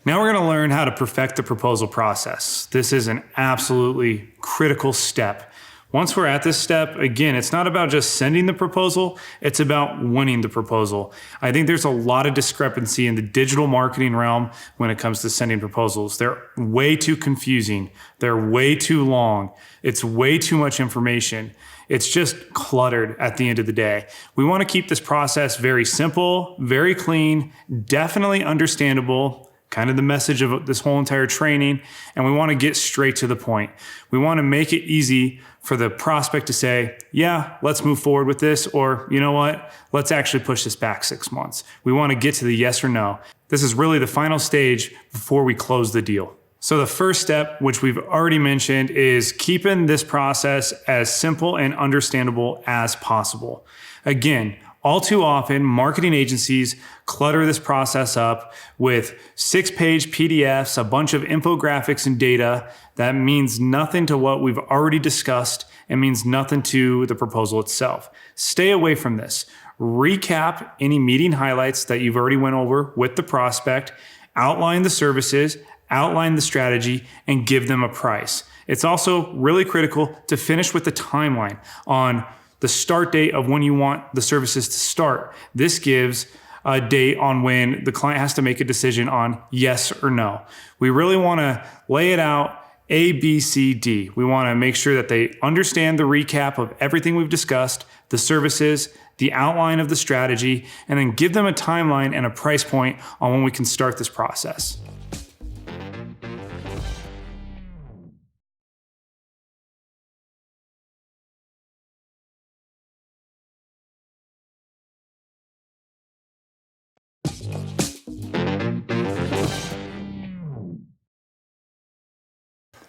Now we're going to learn how to perfect the proposal process. This is an absolutely critical step. Once we're at this step, again, it's not about just sending the proposal, it's about winning the proposal. I think there's a lot of discrepancy in the digital marketing realm when it comes to sending proposals. They're way too confusing. They're way too long. It's way too much information. It's just cluttered at the end of the day. We want to keep this process very simple, very clean, definitely understandable, kind of the message of this whole entire training, and we want to get straight to the point. We want to make it easy for the prospect to say, yeah, let's move forward with this, or you know what, let's actually push this back 6 months. We want to get to the yes or no. This is really the final stage before we close the deal. So the first step, which we've already mentioned, is keeping this process as simple and understandable as possible. Again, all too often, marketing agencies clutter this process up with 6-page PDFs, a bunch of infographics and data that means nothing to what we've already discussed and means nothing to the proposal itself. Stay away from this. Recap any meeting highlights that you've already went over with the prospect, outline the services, outline the strategy, and give them a price. It's also really critical to finish with the timeline on the start date of when you want the services to start. This gives a date on when the client has to make a decision on yes or no. We really want to lay it out A, B, C, D. We want to make sure that they understand the recap of everything we've discussed, the services, the outline of the strategy, and then give them a timeline and a price point on when we can start this process.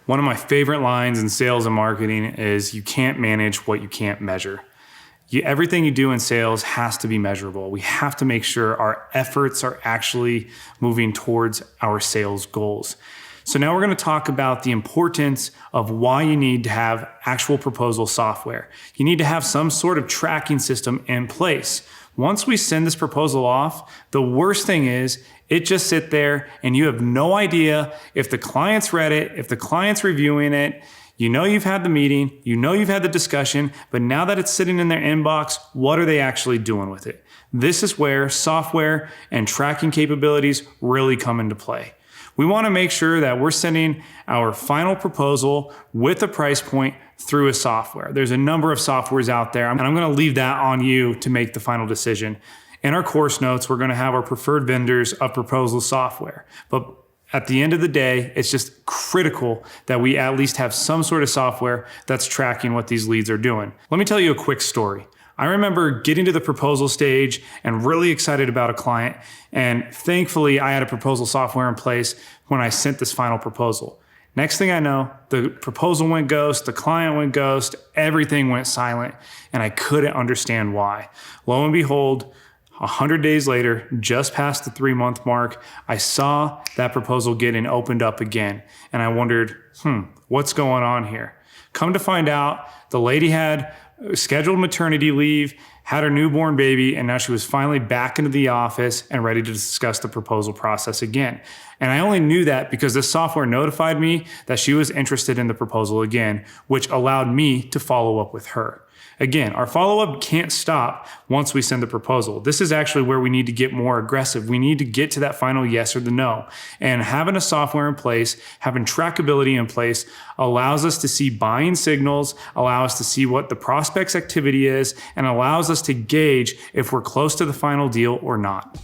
One of my favorite lines in sales and marketing is you can't manage what you can't measure. Everything you do in sales has to be measurable. We have to make sure our efforts are actually moving towards our sales goals. So now we're going to talk about the importance of why you need to have actual proposal software. You need to have some sort of tracking system in place. Once we send this proposal off, the worst thing is it just sit there and you have no idea if the client's read it, if the client's reviewing it. You know you've had the meeting, you know you've had the discussion, but now that it's sitting in their inbox, what are they actually doing with it? This is where software and tracking capabilities really come into play. We want to make sure that we're sending our final proposal with a price point through a software. There's a number of softwares out there, and I'm going to leave that on you to make the final decision. In our course notes, we're going to have our preferred vendors of proposal software. But at the end of the day, it's just critical that we at least have some sort of software that's tracking what these leads are doing. Let me tell you a quick story. I remember getting to the proposal stage and really excited about a client, and thankfully I had a proposal software in place when I sent this final proposal. Next thing I know, the proposal went ghost, the client went ghost, everything went silent, and I couldn't understand why. Lo and behold, 100 days later, just past the 3-month mark, I saw that proposal getting opened up again, and I wondered, what's going on here? Come to find out, the lady had scheduled maternity leave, had her newborn baby, and now she was finally back into the office and ready to discuss the proposal process again. And I only knew that because this software notified me that she was interested in the proposal again, which allowed me to follow up with her. Again, our follow-up can't stop once we send the proposal. This is actually where we need to get more aggressive. We need to get to that final yes or the no. And having a software in place, having trackability in place allows us to see buying signals, allows us to see what the prospect's activity is, and allows us to gauge if we're close to the final deal or not.